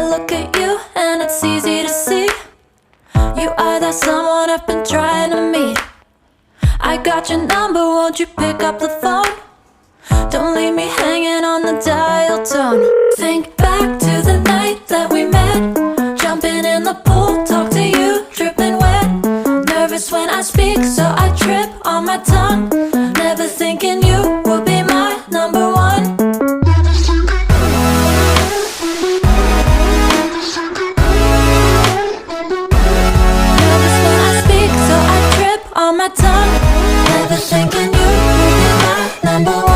look at you and it's easy to see. You are that someone I've been trying to meet. I got your number, won't you pick up the phone? Don't leave me hanging on the dial tone. Think back to the night that we met. Jumping in the pool, talk to you, dripping wet. Nervous when I speak, so I trip on my tongue. Never thinking you would be my number one. Nervous when I speak, so I trip on my tongue. Never thinking you would be my number one.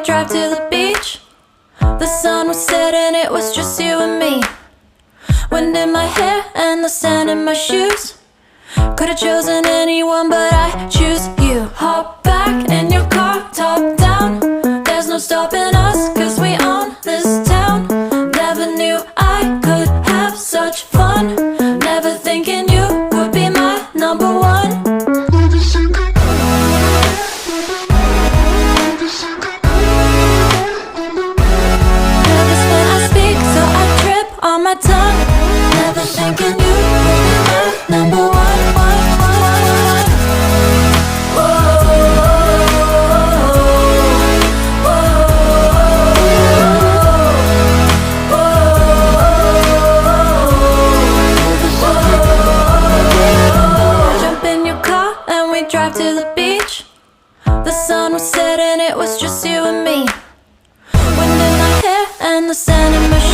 Drive to the beach. The sun was setting, it was just you and me. Wind in my hair and the sand in my shoes. Could've chosen anyone, but I choose you. Hop back in your car, top down. There's no stopping us, 'cause we own this town. Never knew I could have such fun. Never thinking you would be my number one. On my tongue, never thinking you would be my number one. Jump in your car and we drive to the beach. The sun was setting, it was just you and me. Wind in my hair and the sand in my shoes.